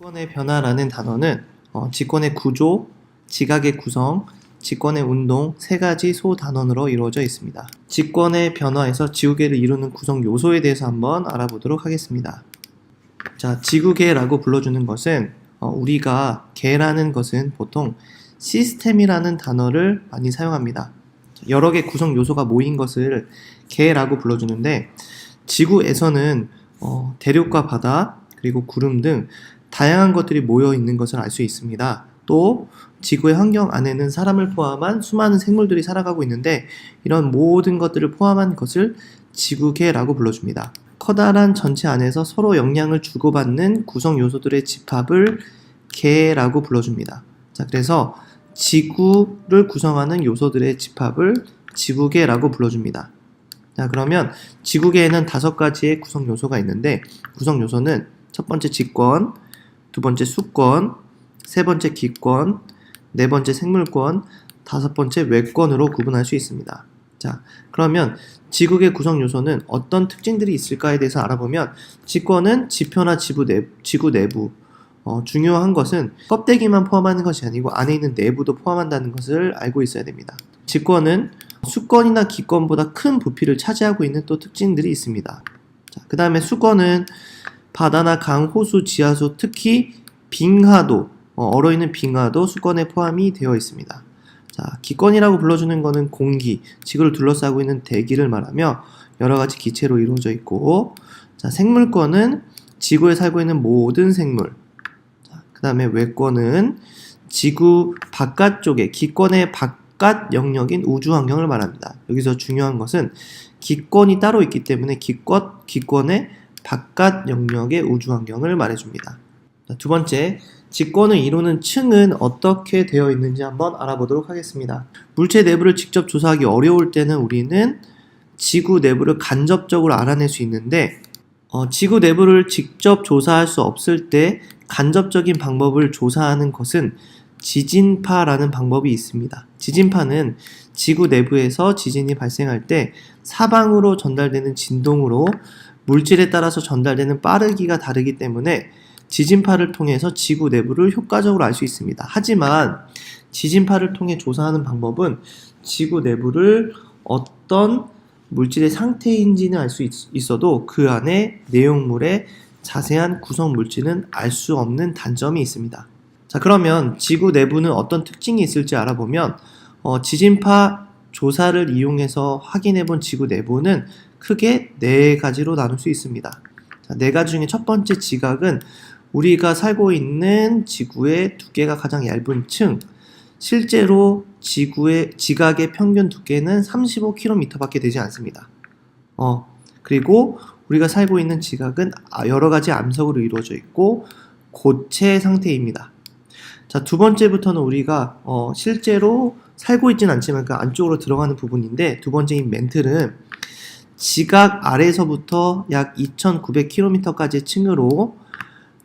직권의 변화라는 단어는 직권의 구조, 지각의 구성, 직권의 운동 세 가지 소단원으로 이루어져 있습니다. 직권의 변화에서 지구계를 이루는 구성 요소에 대해서 한번 알아보도록 하겠습니다. 자, 지구계라고 불러주는 것은 우리가 계라는 것은 보통 시스템이라는 단어를 많이 사용합니다. 여러 개 구성 요소가 모인 것을 계라고 불러주는데 지구에서는 대륙과 바다 그리고 구름 등 다양한 것들이 모여 있는 것을 알 수 있습니다. 또 지구의 환경 안에는 사람을 포함한 수많은 생물들이 살아가고 있는데 이런 모든 것들을 포함한 것을 지구계라고 불러줍니다. 커다란 전체 안에서 서로 영향을 주고받는 구성 요소들의 집합을 계라고 불러줍니다. 자, 그래서 지구를 구성하는 요소들의 집합을 지구계라고 불러줍니다. 자, 그러면 지구계에는 5가지의 구성 요소가 있는데 구성 요소는 첫 번째 직권, 두 번째 수권, 세 번째 기권, 네 번째 생물권, 다섯 번째 외권으로 구분할 수 있습니다. 자, 그러면 지구계 구성 요소는 어떤 특징들이 있을까에 대해서 알아보면 직권은 지표나 지구 내부, 중요한 것은 껍데기만 포함하는 것이 아니고 안에 있는 내부도 포함한다는 것을 알고 있어야 됩니다. 직권은 수권이나 기권보다 큰 부피를 차지하고 있는 또 특징들이 있습니다. 그 다음에 수권은 바다나 강, 호수, 지하수, 특히 빙하도, 얼어있는 빙하도 수권에 포함이 되어 있습니다. 자, 기권이라고 불러주는 것은 공기, 지구를 둘러싸고 있는 대기를 말하며 여러 가지 기체로 이루어져 있고, 자, 생물권은 지구에 살고 있는 모든 생물, 그 다음에 외권은 지구 바깥쪽에 기권의 바깥 영역인 우주 환경을 말합니다. 여기서 중요한 것은 기권이 따로 있기 때문에 기권의 바깥 영역의 우주 환경을 말해줍니다. 두 번째, 직권을 이루는 층은 어떻게 되어 있는지 한번 알아보도록 하겠습니다. 물체 내부를 직접 조사하기 어려울 때는 우리는 지구 내부를 간접적으로 알아낼 수 있는데 지구 내부를 직접 조사할 수 없을 때 간접적인 방법을 조사하는 것은 지진파라는 방법이 있습니다. 지진파는 지구 내부에서 지진이 발생할 때 사방으로 전달되는 진동으로 물질에 따라서 전달되는 빠르기가 다르기 때문에 지진파를 통해서 지구 내부를 효과적으로 알 수 있습니다. 하지만 지진파를 통해 조사하는 방법은 지구 내부를 어떤 물질의 상태인지는 알 수 있어도 그 안에 내용물의 자세한 구성 물질은 알 수 없는 단점이 있습니다. 자, 그러면 지구 내부는 어떤 특징이 있을지 알아보면 지진파 조사를 이용해서 확인해본 지구 내부는 크게 4가지로 나눌 수 있습니다. 자, 4가지 중에 첫 번째 지각은 우리가 살고 있는 지구의 두께가 가장 얇은 층, 실제로 지구의 지각의 평균 두께는 35km 밖에 되지 않습니다. 그리고 우리가 살고 있는 지각은 여러 가지 암석으로 이루어져 있고 고체 상태입니다. 자, 두 번째부터는 우리가 실제로 살고 있진 않지만 그 안쪽으로 들어가는 부분인데 두 번째인 멘틀은 지각 아래서부터 약 2900km까지의 층으로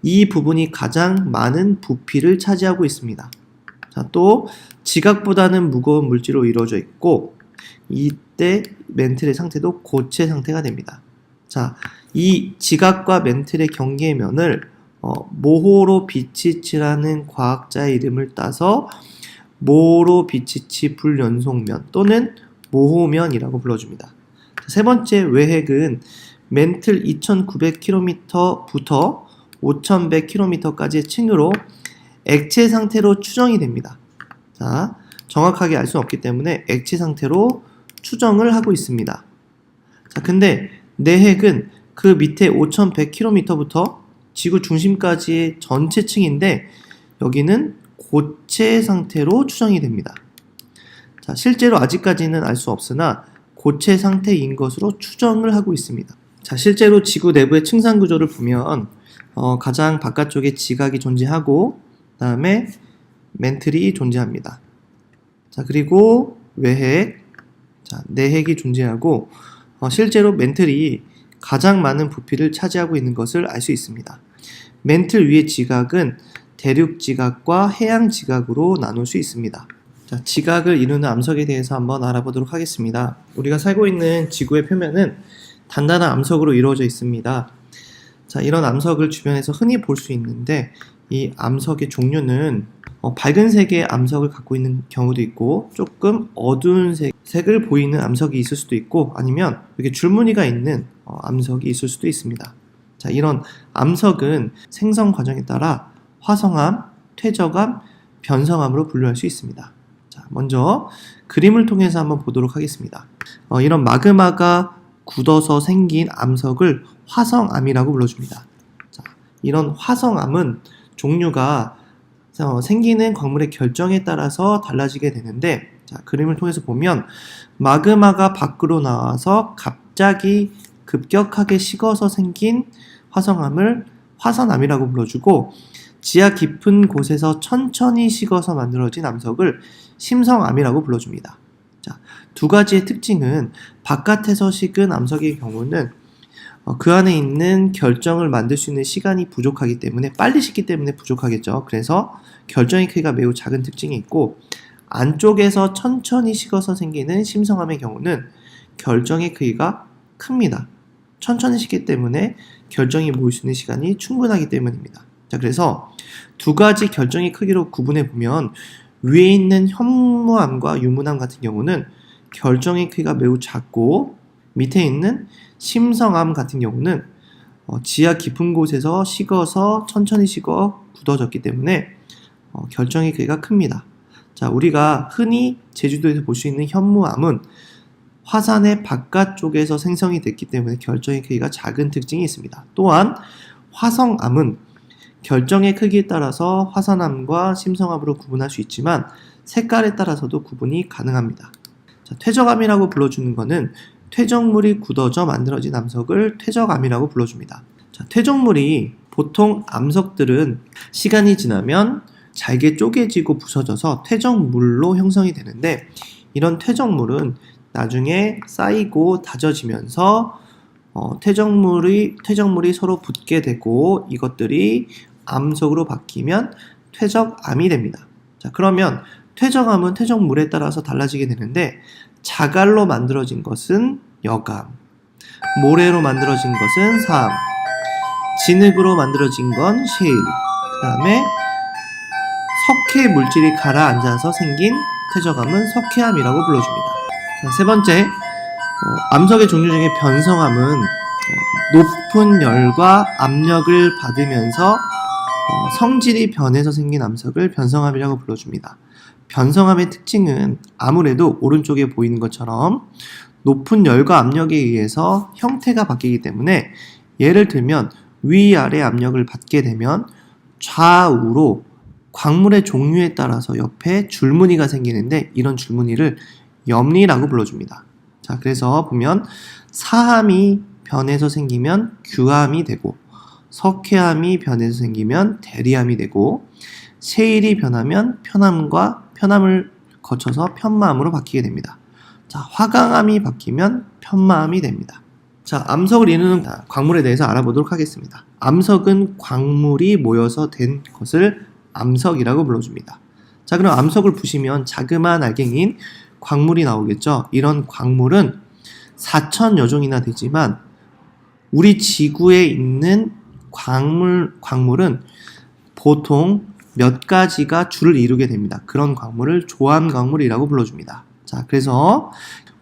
이 부분이 가장 많은 부피를 차지하고 있습니다. 자, 또 지각보다는 무거운 물질로 이루어져 있고 이때 멘틀의 상태도 고체 상태가 됩니다. 자, 이 지각과 멘틀의 경계의 면을 모호로비치치라는 과학자의 이름을 따서 모호로비치치 불연속면 또는 모호면이라고 불러줍니다. 세 번째 외핵은 멘틀 2900km부터 5100km까지의 층으로 액체 상태로 추정이 됩니다. 자, 정확하게 알 수는 없기 때문에 액체 상태로 추정을 하고 있습니다. 자, 근데 내핵은 그 밑에 5100km부터 지구 중심까지의 전체 층인데 여기는 고체 상태로 추정이 됩니다. 자, 실제로 아직까지는 알 수 없으나 고체 상태인 것으로 추정을 하고 있습니다. 자, 실제로 지구 내부의 층상 구조를 보면 가장 바깥쪽에 지각이 존재하고 그 다음에 멘틀이 존재합니다. 자, 그리고 외핵, 자, 내핵이 존재하고 실제로 멘틀이 가장 많은 부피를 차지하고 있는 것을 알 수 있습니다. 멘틀 위의 지각은 대륙 지각과 해양 지각으로 나눌 수 있습니다. 자, 지각을 이루는 암석에 대해서 한번 알아보도록 하겠습니다. 우리가 살고 있는 지구의 표면은 단단한 암석으로 이루어져 있습니다. 자, 이런 암석을 주변에서 흔히 볼 수 있는데 이 암석의 종류는 밝은 색의 암석을 갖고 있는 경우도 있고 조금 어두운 색을 보이는 암석이 있을 수도 있고 아니면 이렇게 줄무늬가 있는 암석이 있을 수도 있습니다. 자, 이런 암석은 생성 과정에 따라 화성암, 퇴적암, 변성암으로 분류할 수 있습니다. 자, 먼저 그림을 통해서 한번 보도록 하겠습니다. 이런 마그마가 굳어서 생긴 암석을 화성암이라고 불러줍니다. 자, 이런 화성암은 종류가 생기는 광물의 결정에 따라서 달라지게 되는데, 자, 그림을 통해서 보면 마그마가 밖으로 나와서 갑자기 급격하게 식어서 생긴 화성암을 화산암이라고 불러주고, 지하 깊은 곳에서 천천히 식어서 만들어진 암석을 심성암이라고 불러줍니다. 자, 두 가지의 특징은 바깥에서 식은 암석의 경우는 그 안에 있는 결정을 만들 수 있는 시간이 부족하기 때문에 빨리 식기 때문에 부족하겠죠. 그래서 결정의 크기가 매우 작은 특징이 있고, 안쪽에서 천천히 식어서 생기는 심성암의 경우는 결정의 크기가 큽니다. 천천히 식기 때문에 결정이 모일 수 있는 시간이 충분하기 때문입니다. 자, 그래서 두 가지 결정의 크기로 구분해 보면 위에 있는 현무암과 유문암 같은 경우는 결정의 크기가 매우 작고, 밑에 있는 심성암 같은 경우는 지하 깊은 곳에서 식어서 천천히 식어 굳어졌기 때문에 결정의 크기가 큽니다. 자, 우리가 흔히 제주도에서 볼 수 있는 현무암은 화산의 바깥쪽에서 생성이 됐기 때문에 결정의 크기가 작은 특징이 있습니다. 또한 화성암은 결정의 크기에 따라서 화산암과 심성암으로 구분할 수 있지만 색깔에 따라서도 구분이 가능합니다. 자, 퇴적암이라고 불러주는 것은 퇴적물이 굳어져 만들어진 암석을 퇴적암이라고 불러줍니다. 자, 퇴적물이 보통 암석들은 시간이 지나면 잘게 쪼개지고 부서져서 퇴적물로 형성이 되는데, 이런 퇴적물은 나중에 쌓이고 다져지면서 퇴적물이 서로 붙게 되고 이것들이 암석으로 바뀌면 퇴적암이 됩니다. 자, 그러면 퇴적암은 퇴적물에 따라서 달라지게 되는데, 자갈로 만들어진 것은 여감, 모래로 만들어진 것은 사암, 진흙으로 만들어진 건 셰일, 그 다음에 석회 물질이 가라앉아서 생긴 퇴적암은 석회암이라고 불러줍니다. 자, 세 번째, 암석의 종류 중에 변성암은 높은 열과 압력을 받으면서 성질이 변해서 생긴 암석을 변성암이라고 불러줍니다. 변성암의 특징은 아무래도 오른쪽에 보이는 것처럼 높은 열과 압력에 의해서 형태가 바뀌기 때문에, 예를 들면 위아래 압력을 받게 되면 좌우로 광물의 종류에 따라서 옆에 줄무늬가 생기는데, 이런 줄무늬를 염리라고 불러줍니다. 자, 그래서 보면 사암이 변해서 생기면 규암이 되고, 석회암이 변해서 생기면 대리암이 되고, 셰일이 변하면 편암을 거쳐서 편마암으로 바뀌게 됩니다. 자, 화강암이 바뀌면 편마암이 됩니다. 자, 암석을 이루는 광물에 대해서 알아보도록 하겠습니다. 암석은 광물이 모여서 된 것을 암석이라고 불러줍니다. 자, 그럼 암석을 부시면 자그마한 알갱이인 광물이 나오겠죠. 이런 광물은 4,000여 종이나 되지만 우리 지구에 있는 광물은 보통 몇 가지가 줄을 이루게 됩니다. 그런 광물을 조암광물이라고 불러줍니다. 자, 그래서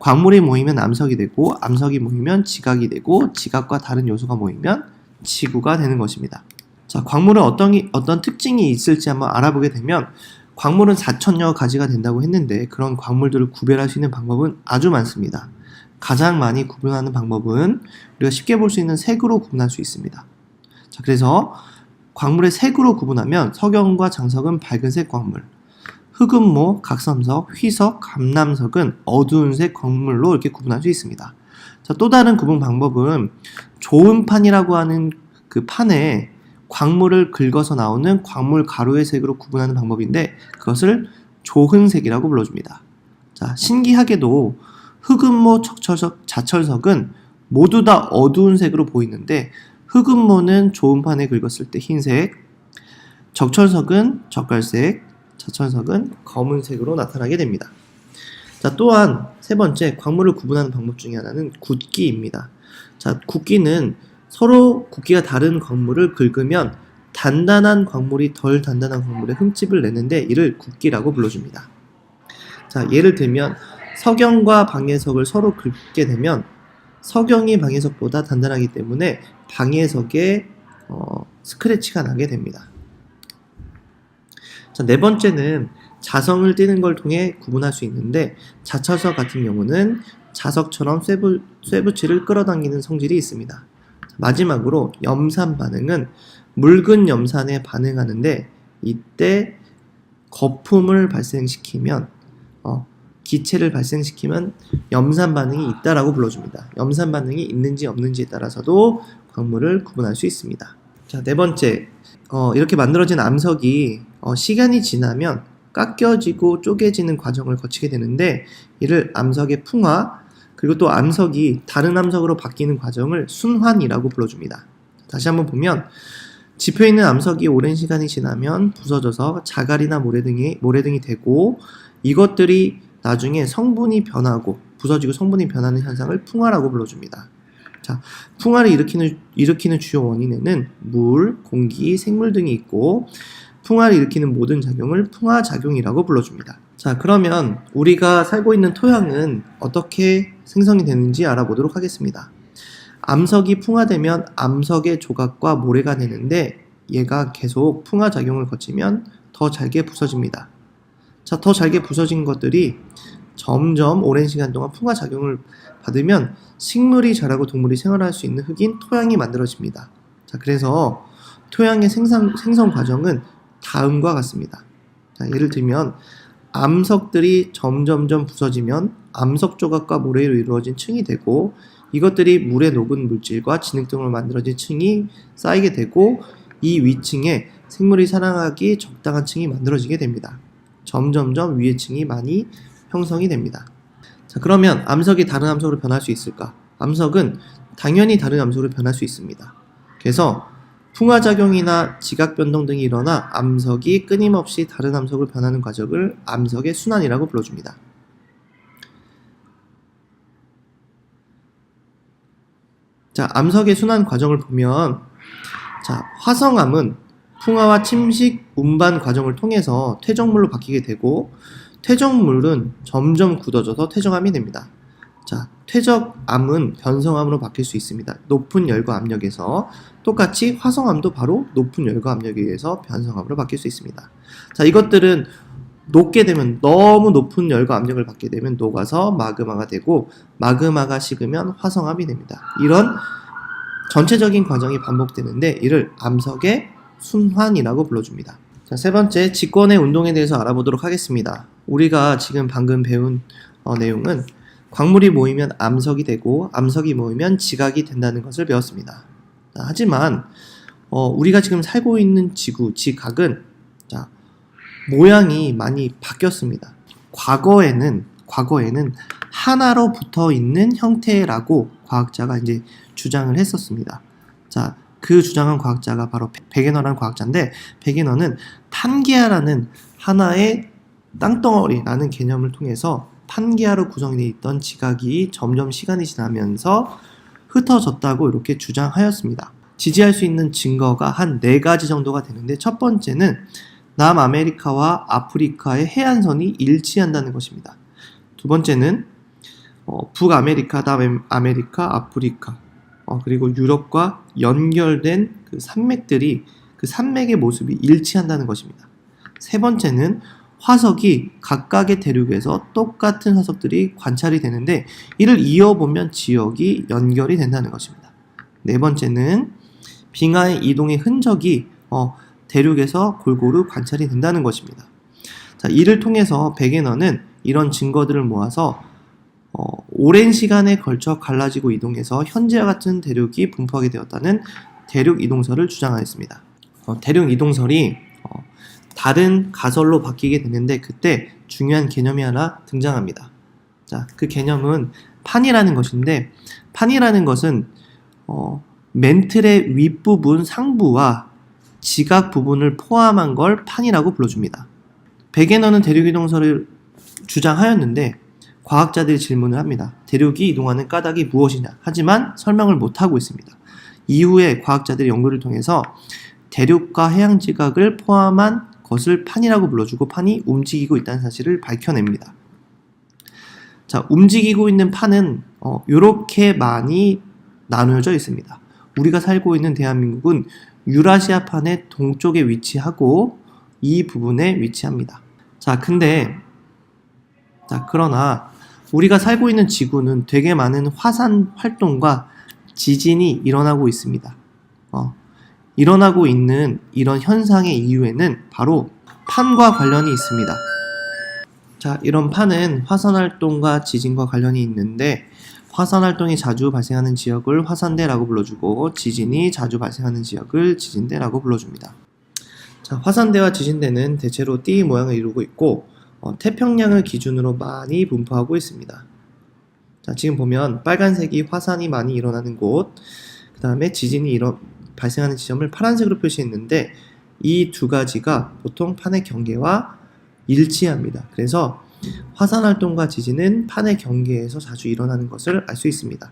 광물이 모이면 암석이 되고, 암석이 모이면 지각이 되고, 지각과 다른 요소가 모이면 지구가 되는 것입니다. 자, 광물은 어떤 특징이 있을지 한번 알아보게 되면, 광물은 4,000여 가지가 된다고 했는데 그런 광물들을 구별할 수 있는 방법은 아주 많습니다. 가장 많이 구분하는 방법은 우리가 쉽게 볼 수 있는 색으로 구분할 수 있습니다. 자, 그래서 광물의 색으로 구분하면 석영과 장석은 밝은색 광물, 흑음모, 각섬석, 휘석, 감남석은 어두운 색 광물로 이렇게 구분할 수 있습니다. 자, 또 다른 구분 방법은 조음판이라고 하는 그 판에 광물을 긁어서 나오는 광물 가루의 색으로 구분하는 방법인데, 그것을 조흔색이라고 불러줍니다. 자, 신기하게도 흑음모, 척철석, 자철석은 모두 다 어두운 색으로 보이는데, 흑음모는 조음판에 긁었을 때 흰색, 적철석은 젓갈색, 자철석은 검은색으로 나타나게 됩니다. 자, 또한 세 번째, 광물을 구분하는 방법 중에 하나는 굵기입니다. 자, 굵기는 서로 굵기가 다른 광물을 긁으면 단단한 광물이 덜 단단한 광물에 흠집을 내는데 이를 굽기라고 불러줍니다. 자, 예를 들면 석영과 방해석을 서로 긁게 되면 석영이 방해석보다 단단하기 때문에 방해석에 스크래치가 나게 됩니다. 자, 네 번째는 자성을 띄는 걸 통해 구분할 수 있는데 자차석 같은 경우는 자석처럼 쇠붙이를 끌어당기는 성질이 있습니다. 마지막으로 염산 반응은 묽은 염산에 반응하는데 이때 거품을 발생시키면 기체를 발생시키면 염산 반응이 있다라고 불러줍니다. 염산 반응이 있는지 없는지에 따라서도 광물을 구분할 수 있습니다. 자, 네 번째, 이렇게 만들어진 암석이 시간이 지나면 깎여지고 쪼개지는 과정을 거치게 되는데 이를 암석의 풍화, 그리고 또 암석이 다른 암석으로 바뀌는 과정을 순환이라고 불러줍니다. 다시 한번 보면 지표에 있는 암석이 오랜 시간이 지나면 부서져서 자갈이나 모래등이 되고 이것들이 나중에 성분이 변하고 부서지고 성분이 변하는 현상을 풍화라고 불러줍니다. 자, 풍화를 일으키는 주요 원인에는 물, 공기, 생물 등이 있고 풍화를 일으키는 모든 작용을 풍화작용이라고 불러줍니다. 자, 그러면 우리가 살고 있는 토양은 어떻게 생성이 되는지 알아보도록 하겠습니다. 암석이 풍화되면 암석의 조각과 모래가 되는데 얘가 계속 풍화작용을 거치면 더 잘게 부서집니다. 자, 더 잘게 부서진 것들이 점점 오랜 시간 동안 풍화작용을 받으면 식물이 자라고 동물이 생활할 수 있는 흙인 토양이 만들어집니다. 자, 그래서 토양의 생성 과정은 다음과 같습니다. 자, 예를 들면 암석들이 점점점 부서지면 암석 조각과 모래로 이루어진 층이 되고 이것들이 물에 녹은 물질과 진흙 등으로 만들어진 층이 쌓이게 되고 이 위층에 생물이 살아가기 적당한 층이 만들어지게 됩니다. 점점점 위의 층이 많이 형성이 됩니다. 자, 그러면 암석이 다른 암석으로 변할 수 있을까? 암석은 당연히 다른 암석으로 변할 수 있습니다. 그래서 풍화작용이나 지각변동 등이 일어나 암석이 끊임없이 다른 암석으로 변하는 과정을 암석의 순환이라고 불러줍니다. 자, 암석의 순환 과정을 보면 자, 화성암은 풍화와 침식, 운반 과정을 통해서 퇴적물로 바뀌게 되고 퇴적물은 점점 굳어져서 퇴적암이 됩니다. 자, 퇴적암은 변성암으로 바뀔 수 있습니다. 높은 열과 압력에서 똑같이 화성암도 바로 높은 열과 압력에 의해서 변성암으로 바뀔 수 있습니다. 자, 이것들은 녹게 되면 너무 높은 열과 압력을 받게 되면 녹아서 마그마가 되고 마그마가 식으면 화성암이 됩니다. 이런 전체적인 과정이 반복되는데 이를 암석의 순환이라고 불러줍니다. 자, 세 번째, 직권의 운동에 대해서 알아보도록 하겠습니다. 우리가 지금 방금 배운 내용은 광물이 모이면 암석이 되고 암석이 모이면 지각이 된다는 것을 배웠습니다. 자, 하지만 우리가 지금 살고 있는 지구, 지각은 자, 모양이 많이 바뀌었습니다. 과거에는 하나로 붙어 있는 형태라고 과학자가 이제 주장을 했었습니다. 자, 그 주장한 과학자가 바로 베게너라는 과학자인데 베게너는 판게아라는 하나의 땅덩어리라는 개념을 통해서 판게아로 구성되어 있던 지각이 점점 시간이 지나면서 흩어졌다고 이렇게 주장하였습니다. 지지할 수 있는 증거가 한 4가지 정도가 되는데 첫 번째는 남아메리카와 아프리카의 해안선이 일치한다는 것입니다. 두 번째는 북아메리카, 남아메리카, 아프리카 그리고 유럽과 연결된 그 산맥들이 그 산맥의 모습이 일치한다는 것입니다. 세 번째는 화석이 각각의 대륙에서 똑같은 화석들이 관찰이 되는데 이를 이어보면 지역이 연결이 된다는 것입니다. 네 번째는 빙하의 이동의 흔적이 대륙에서 골고루 관찰이 된다는 것입니다. 자, 이를 통해서 베게너는 이런 증거들을 모아서 오랜 시간에 걸쳐 갈라지고 이동해서 현재와 같은 대륙이 분포하게 되었다는 대륙 이동설을 주장하였습니다. 대륙 이동설이 다른 가설로 바뀌게 되는데 그때 중요한 개념이 하나 등장합니다. 자, 그 개념은 판이라는 것인데 판이라는 것은 멘틀의 윗부분 상부와 지각 부분을 포함한 걸 판이라고 불러줍니다. 베게너는 대륙 이동설을 주장하였는데 과학자들이 질문을 합니다. 대륙이 이동하는 까닭이 무엇이냐? 하지만 설명을 못하고 있습니다. 이후에 과학자들의 연구를 통해서 대륙과 해양 지각을 포함한 것을 판이라고 불러주고 판이 움직이고 있다는 사실을 밝혀냅니다. 자, 움직이고 있는 판은 이렇게 많이 나누어져 있습니다. 우리가 살고 있는 대한민국은 유라시아 판의 동쪽에 위치하고 이 부분에 위치합니다. 그러나 우리가 살고 있는 지구는 되게 많은 화산 활동과 지진이 일어나고 있습니다. 일어나고 있는 이런 현상의 이유에는 바로 판과 관련이 있습니다. 자, 이런 판은 화산 활동과 지진과 관련이 있는데 화산 활동이 자주 발생하는 지역을 화산대라고 불러주고 지진이 자주 발생하는 지역을 지진대라고 불러줍니다. 자, 화산대와 지진대는 대체로 띠 모양을 이루고 있고 태평양을 기준으로 많이 분포하고 있습니다. 자, 지금 보면 빨간색이 화산이 많이 일어나는 곳, 그 다음에 지진이 발생하는 지점을 파란색으로 표시했는데 이 두 가지가 보통 판의 경계와 일치합니다. 그래서 화산 활동과 지진은 판의 경계에서 자주 일어나는 것을 알 수 있습니다.